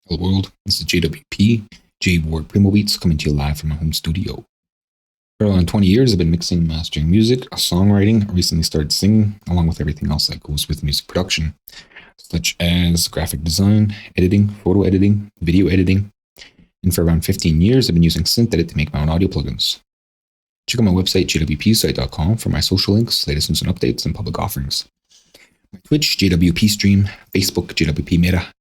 Hello world, this is JWP, J Ward Primo Beats, coming to you live from my home studio. For around 20 years, I've been mixing and mastering music, songwriting. I recently started singing, along with everything else that goes with music production, such as graphic design, editing, photo editing, video editing. And for around 15 years, I've been using SynthEdit to make my own audio plugins. Check out my website, jwpsite.com, for my social links, latest news and updates, and public offerings. My Twitch, JWP Stream, Facebook, JWP Meta,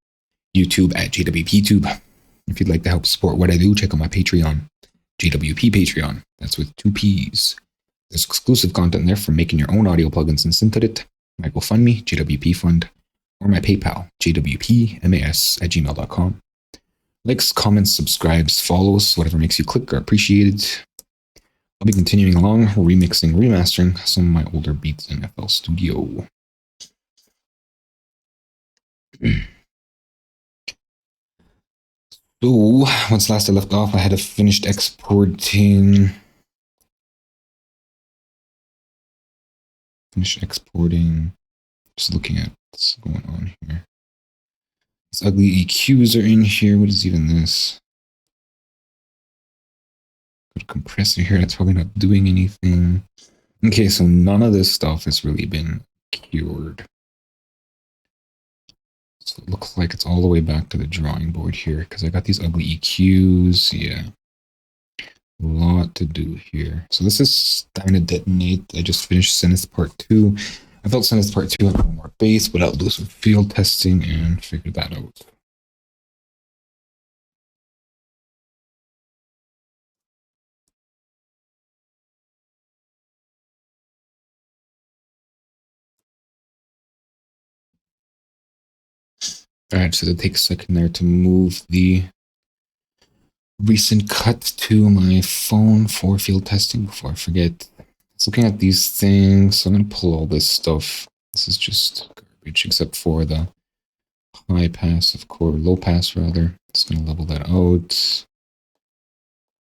YouTube at JWPTube. If you'd like to help support what I do, check out my Patreon, JWP Patreon. That's with 2 P's. There's exclusive content there for making your own audio plugins in SynthEdit, my GoFundMe, JWP Fund, or my PayPal, jwpmas@gmail.com. Likes, comments, subscribes, follows, whatever makes you click are appreciated. I'll be continuing along, remixing, remastering some of my older beats in FL Studio. So, once last I left off, I had finished exporting. Just looking at what's going on here. These ugly EQs are in here. What is even this? Got a compressor here. That's probably not doing anything. Okay, so none of this stuff has really been cured. So it looks like it's all the way back to the drawing board here because I got these ugly EQs. Yeah. A lot to do here. So this is DynaDetonate. I just finished Synth Part 2. I felt Synth Part 2 had more bass, but I'll do some field testing and figure that out. All right, so it takes a second there to move the recent cut to my phone for field testing before I forget. It's looking at these things. So I'm going to pull all this stuff. This is just garbage except for the high pass, of course, low pass rather. It's going to level that out.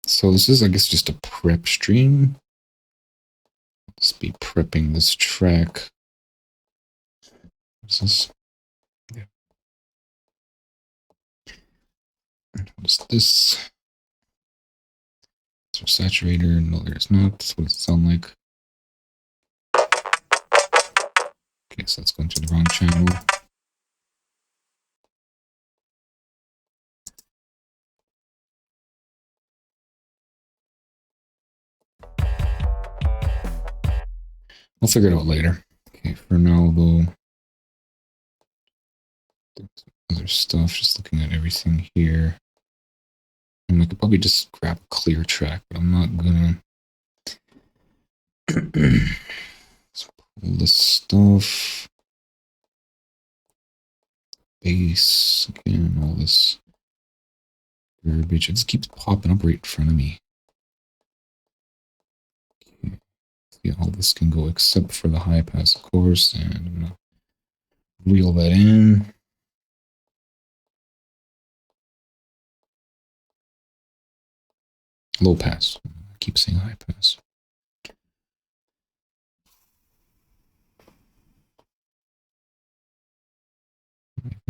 So this is, I guess, just a prep stream. Let's be prepping this track. What's this? Yeah. What is this? Is there a saturator? No, there's not. That's what it sounds like. Okay, so that's going to the wrong channel. I'll figure it out later. Okay, for now though, other stuff, just looking at everything here. And I could probably just grab a clear track, but I'm not gonna. Let's pull this stuff. Bass, again, all this garbage. It just keeps popping up right in front of me. Okay. Yeah, all this can go except for the high pass, of course, and I'm gonna reel that in. Low pass. I keep saying high pass.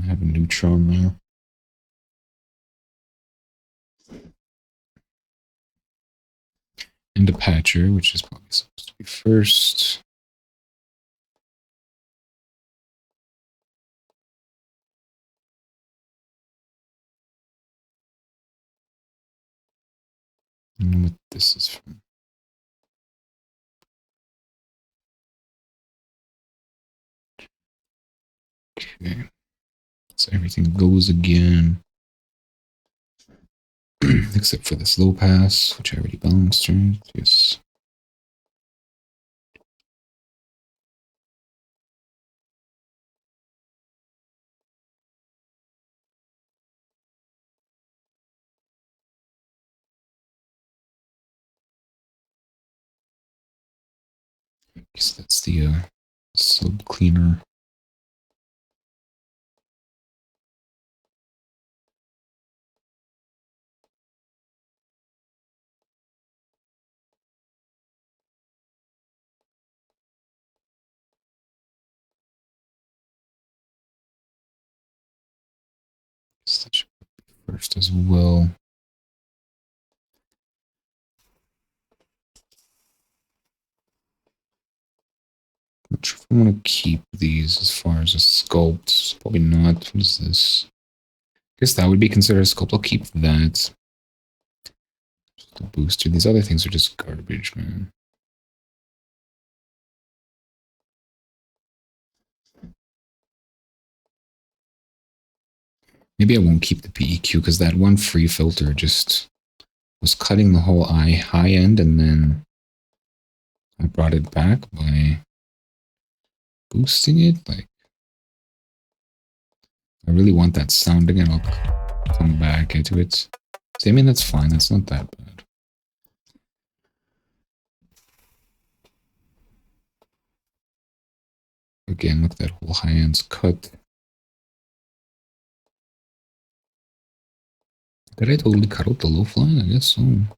I have a neutron there. And a patcher, which is probably supposed to be first. I don't know what this is from. Okay. So everything goes again. Except for this low pass, which I already balanced, right? Yes. I guess that's the sub cleaner. That should first as well. I'm not sure if I want to keep these as far as a sculpt. Probably not. What is this? I guess that would be considered a sculpt. I'll keep that. Just a booster. These other things are just garbage, man. Maybe I won't keep the PEQ because that one free filter just was cutting the whole high end, and then I brought it back by boosting it. Like, I really want that sound again. I'll come back into it. So, I mean, that's fine. That's not that bad. Again, look at that whole high end's cut. Did I totally cut out the low fly? I guess so. Okay,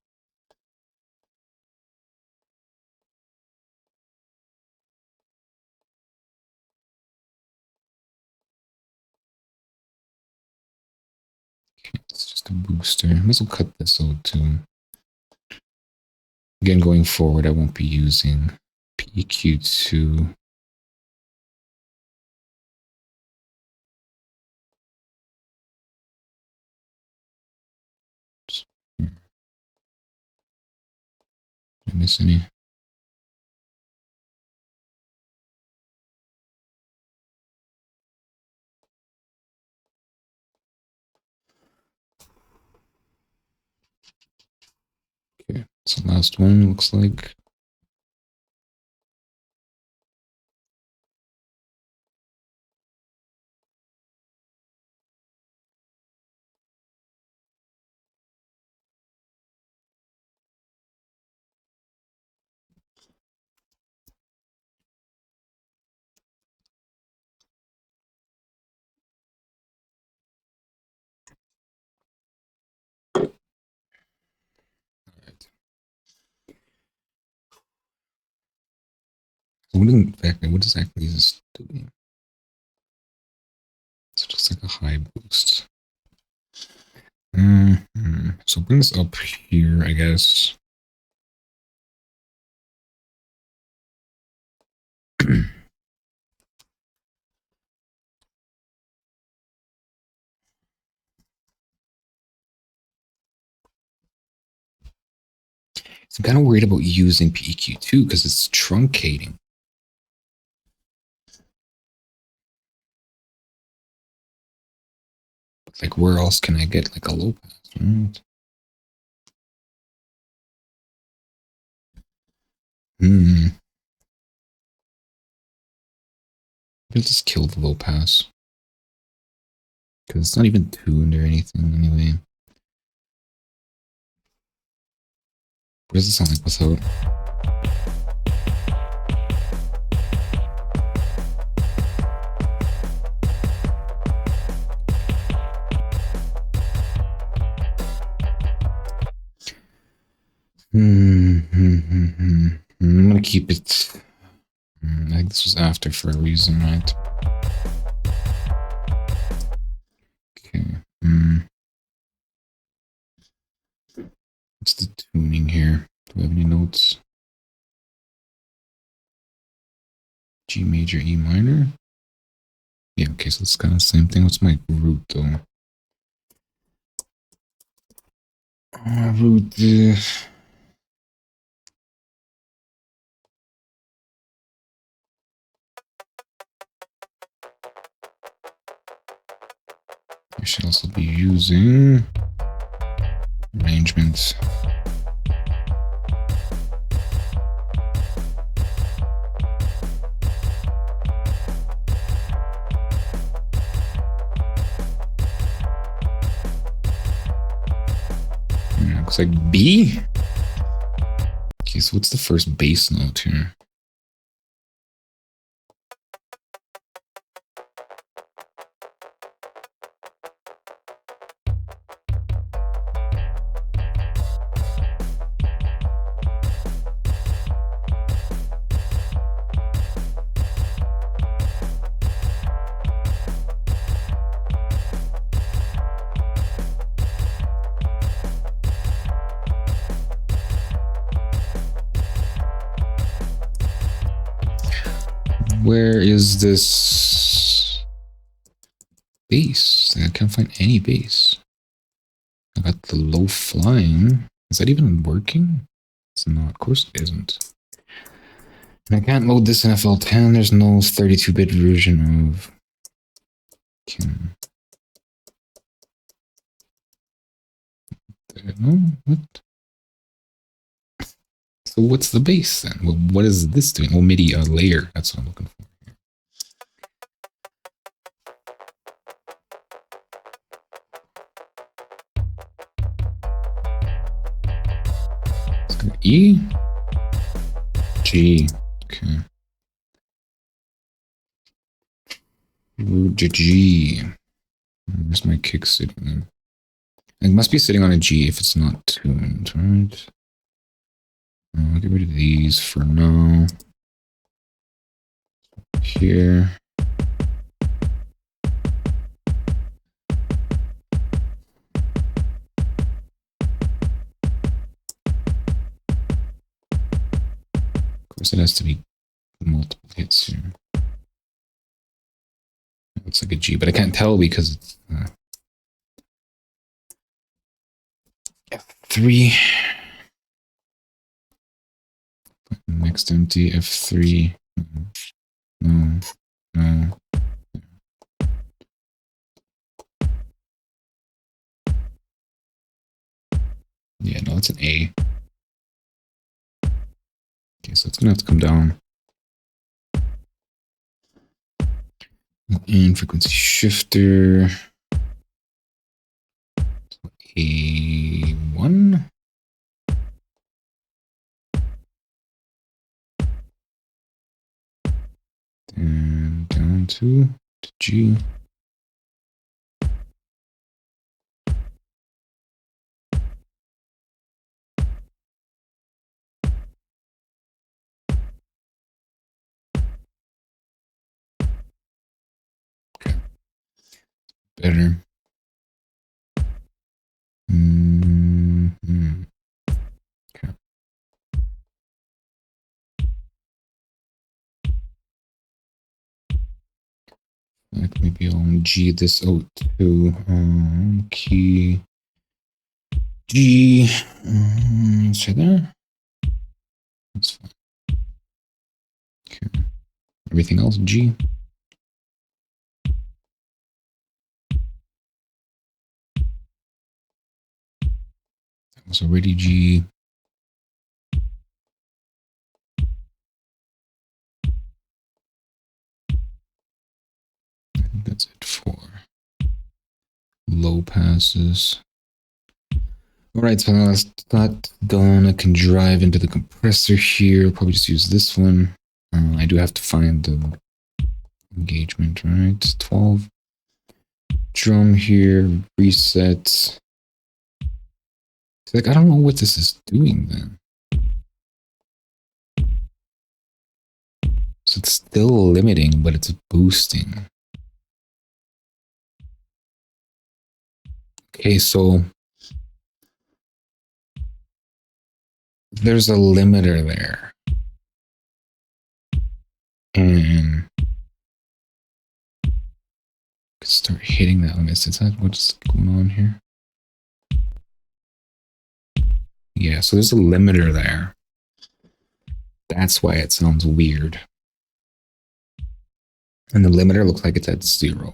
it's just a booster. I might as well cut this out too. Again, going forward, I won't be using PEQ2. Did I miss any? Okay, it's the last one, looks like. Alright. So what exactly is this doing? It's just like a high boost. So bring this up here, I guess. I'm kind of worried about using PEQ2 because it's truncating. Like, where else can I get like a low pass? Right? I'll just kill the low pass. Because it's not even tuned or anything anyway. What does it sound like without? I'm gonna keep it. I think this was after for a reason, right? Okay. What's the tuning here? Do we have any notes? G major, E minor? Yeah, okay, so it's kind of the same thing. What's my root though? Root. I should also be using arrangements. Looks like B. Okay, so what's the first bass note here? Where is this bass? I can't find any bass. I got the low flying. Is that even working? It's not. Of course it isn't. And I can't load this in FL10. There's no 32-bit version of... No? What? So what's the bass then? Well, what is this doing? Oh, MIDI layer. That's what I'm looking for. E? G. Okay. G. Where's my kick sitting? It must be sitting on a G if it's not tuned, right? I'll get rid of these for now. Here. Of course, it has to be multiple hits here. It looks like a G, but I can't tell because it's F3. Next empty, F3. No, no. Yeah, no, it's an A. Okay, so it's gonna have to come down. And frequency shifter. A1. And down to G. Okay. Better. Okay. Like maybe I'll G this out to key G. Let's try there. That's fine. Okay. Everything else G. That was already G. I think that's it for low passes. All right, so now that's that done. I can drive into the compressor here. Probably just use this one. I do have to find the engagement, right? 12. Drum here, reset. It's like, I don't know what this is doing then. So it's still limiting, but it's boosting. Okay, so there's a limiter there. And could start hitting that limit. Is that what's going on here? Yeah, so there's a limiter there. That's why it sounds weird. And the limiter looks like it's at 0.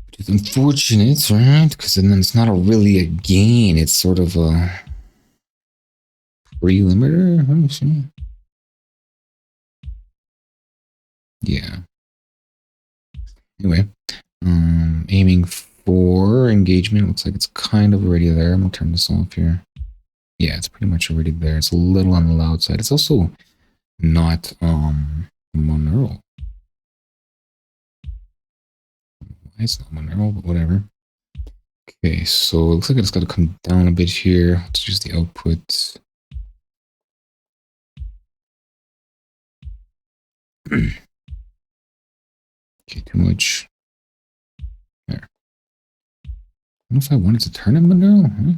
Which is unfortunate, right? Because then it's not really a gain. It's sort of a pre-limiter. Let me see. Yeah. Anyway, aiming for engagement. Looks like it's kind of already there. I'm gonna turn this off here. Yeah, it's pretty much already there. It's a little on the loud side. It's also not monaural. It's not monaural, but whatever. Okay, so it looks like it's got to come down a bit here. Let's use the output. Okay, too much. There. I don't know if I wanted to turn it monaural. Huh?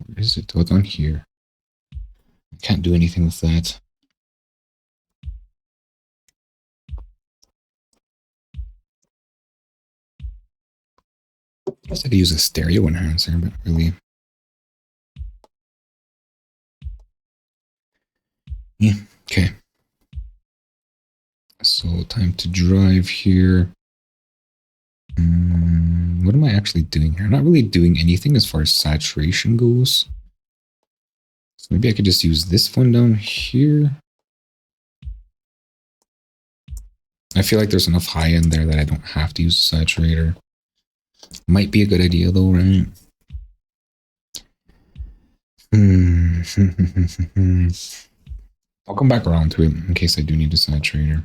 Where is it? Oh, it's on here. I can't do anything with that. I guess I could use a stereo enhancer, but really. Yeah, okay. So time to drive here. What am I actually doing here? I'm not really doing anything as far as saturation goes. So maybe I could just use this one down here. I feel like there's enough high end there that I don't have to use a saturator. Might be a good idea though, right? I'll come back around to it in case I do need a saturator.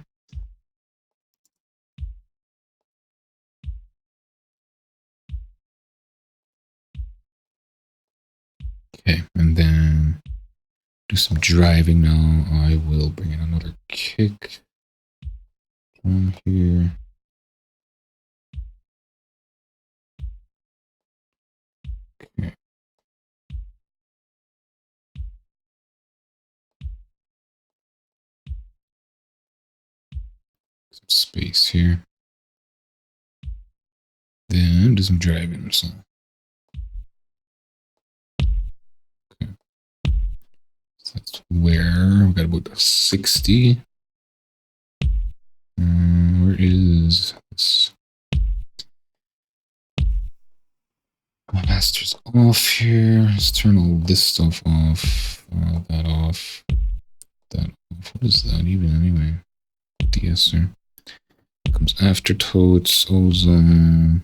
Okay, and then do some driving now. I will bring in another kick on here. Okay. Some space here. Then do some driving. So. Okay. So that's where we got about 60. Where is this? Master's off here. Let's turn all this stuff off. That off. That off. What is that even anyway? De-esser. Comes after totes, ozone.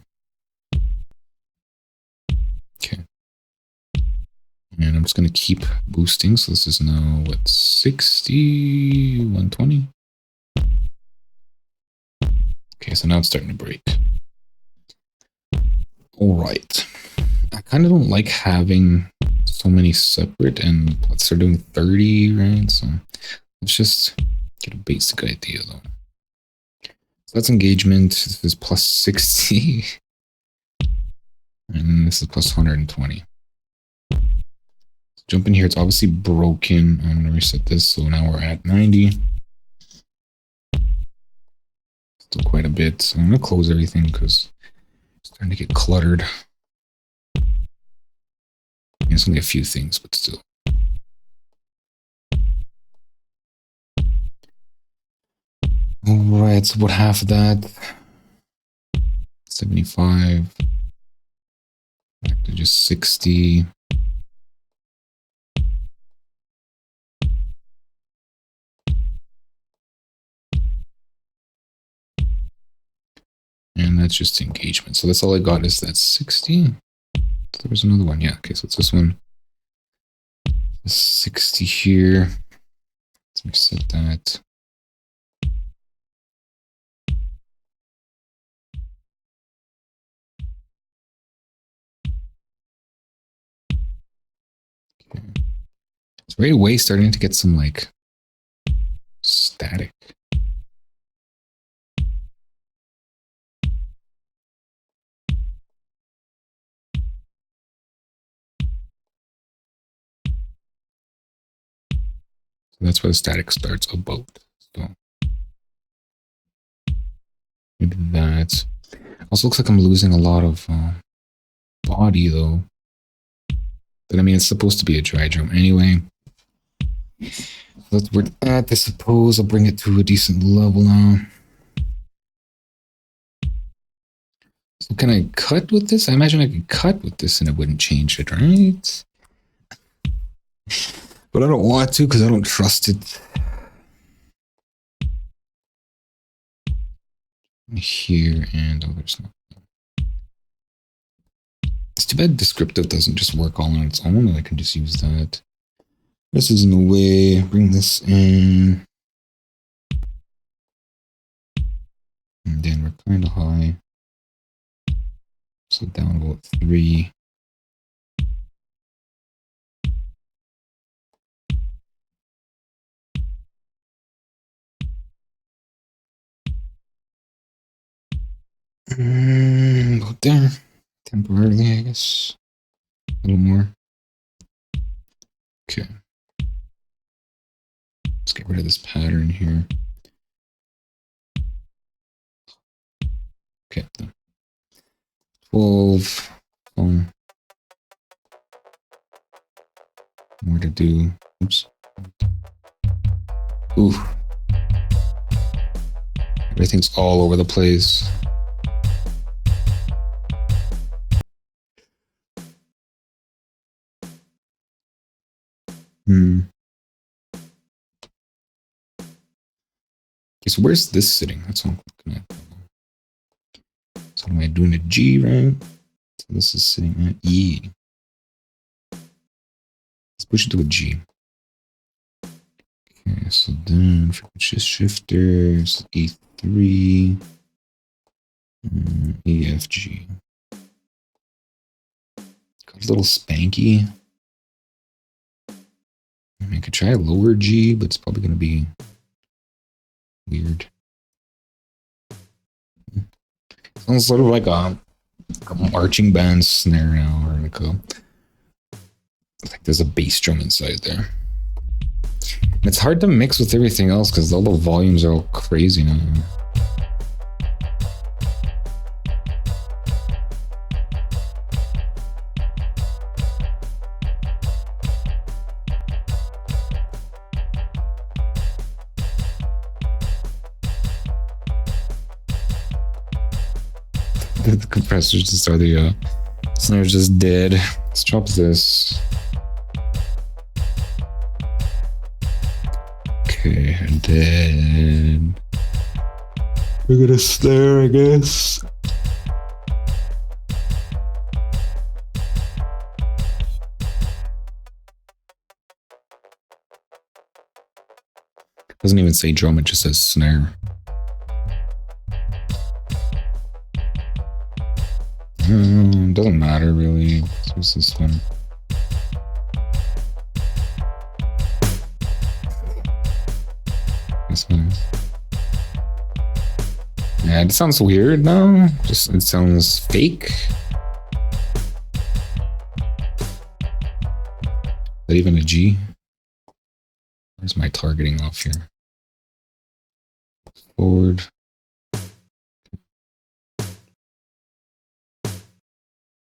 Okay. And I'm just going to keep boosting. So this is now, what, 60, 120? Okay, so now it's starting to break. All right. I kind of don't like having so many separate, and let's start doing 30, right? So let's just get a basic idea though. So that's engagement. This is plus 60. And this is plus 120. Jump in here. It's obviously broken. I'm going to reset this. So now we're at 90. Still quite a bit. So I'm going to close everything because it's starting to get cluttered. It's only a few things, but still. All right. So about half of that. 75. Back to just 60. And that's just engagement. So that's all I got is that 60. There was another one. Yeah. Okay. So it's this one. 60 here. Let's reset that. Okay. It's right away starting to get some like static. So that's where the static starts about. So maybe that. Also looks like I'm losing a lot of body though. But I mean, it's supposed to be a dry drum anyway. That's where at, I suppose. I'll bring it to a decent level now. So can I cut with this? I imagine I could cut with this and it wouldn't change it, right? But I don't want to because I don't trust it. Here and oh, there's nothing. It's too bad descriptive doesn't just work all on its own, and I can just use that. This is in the way. Bring this in. And then we're kind of high. So down about 3. About there. Temporarily, I guess. A little more. Okay. Let's get rid of this pattern here. Okay. 12. More to do. Oops. Ooh. Everything's all over the place. Okay, so where's this sitting? That's what I'm looking at. So am I doing a G, right? So this is sitting at E. Let's push it to a G. Okay, so then frequency shifters, E3, E, F, G. Got a little spanky. I mean, I could try a lower G, but it's probably going to be weird. Sounds sort of like a marching band snare now, or like there's a bass drum inside there. And it's hard to mix with everything else because all the volumes are all crazy now. The compressors just are the snare's just dead. Let's drop this. Okay, and then we're gonna snare, I guess. Doesn't even say drum, it just says snare. Doesn't matter really. What's this one? This one. Yeah, it sounds weird now. Just it sounds fake. Is that even a G? Where's my targeting off here? Forward.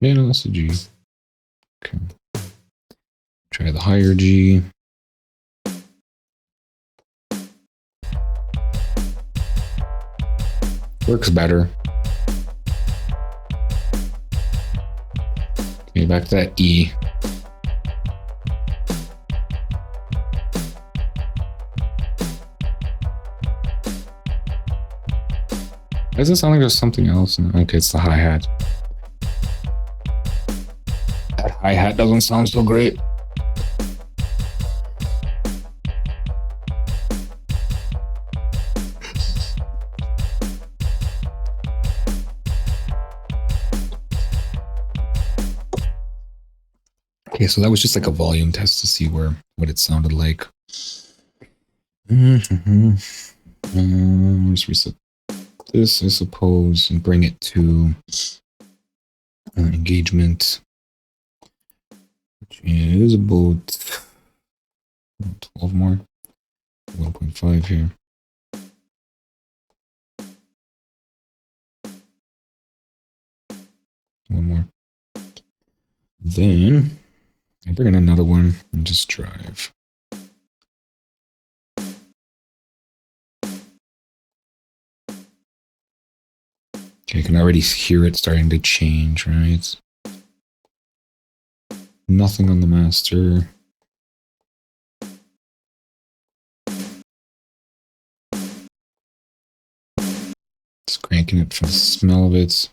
Yeah, no, that's a G. Okay. Try the higher G. Works better. Okay, back to that E. Why does it sound like there's something else? Okay, it's the hi-hat. That hi-hat doesn't sound so great. Okay, so that was just like a volume test to see what it sounded like. Let's reset this, I suppose, and bring it to engagement, which is about 12 more, 1.5 here. One more. Then I'll bring in another one and just drive. Okay, I can already hear it starting to change, right? Nothing on the master. Just cranking it for the smell of it.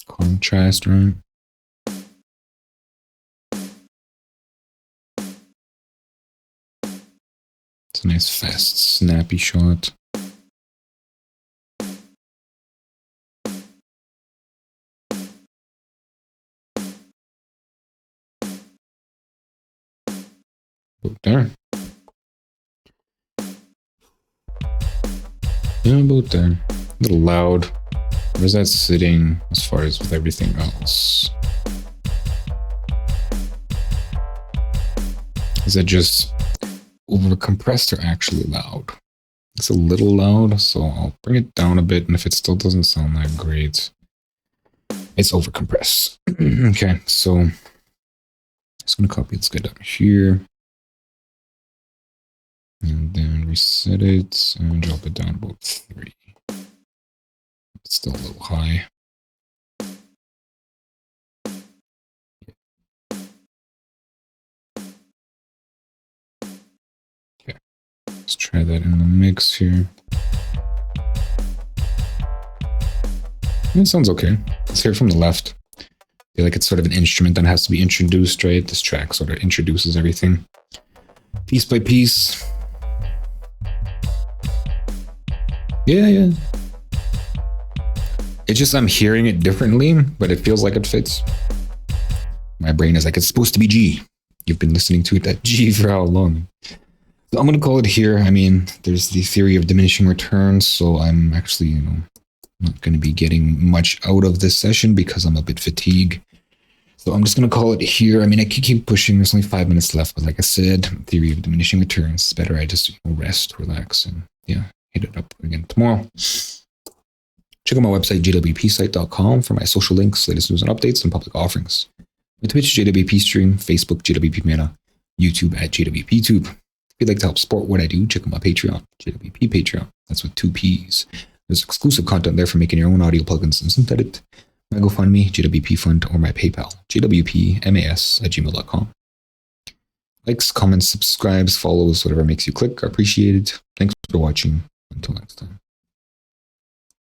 Contrast, right? It's a nice, fast, snappy shot. About there. Yeah, about there. A little loud. Where's that sitting as far as with everything else? Is that just over compressed or actually loud? It's a little loud, so I'll bring it down a bit, and if it still doesn't sound that great, it's overcompressed. Okay, so I'm just going to copy this guy down here. And then reset it and drop it down about 3. It's still a little high. Okay, let's try that in the mix here. It sounds okay. Let's hear it from the left. I feel like it's sort of an instrument that has to be introduced, right? This track sort of introduces everything piece by piece. Yeah. It's just I'm hearing it differently, but it feels like it fits. My brain is like, it's supposed to be G. You've been listening to it at G for how long? So I'm going to call it here. I mean, there's the theory of diminishing returns, so I'm actually, not going to be getting much out of this session because I'm a bit fatigued. So I'm just going to call it here. I mean, I could keep pushing. There's only 5 minutes left, but like I said, theory of diminishing returns. It's better I just rest, relax, and hit it up again tomorrow. Check out my website, jwpsite.com, for my social links, latest news and updates, and public offerings. My Twitch, JWP stream, Facebook, JWP Meta, YouTube at JWPTube. If you'd like to help support what I do, check out my Patreon, JWP Patreon. That's with 2 P's. There's exclusive content there for making your own audio plugins and synth edit. My GoFundMe, JWP Fund, or my PayPal, jwpmas@gmail.com. Likes, comments, subscribes, follows, whatever makes you click are appreciated. Thanks for watching. Until next time.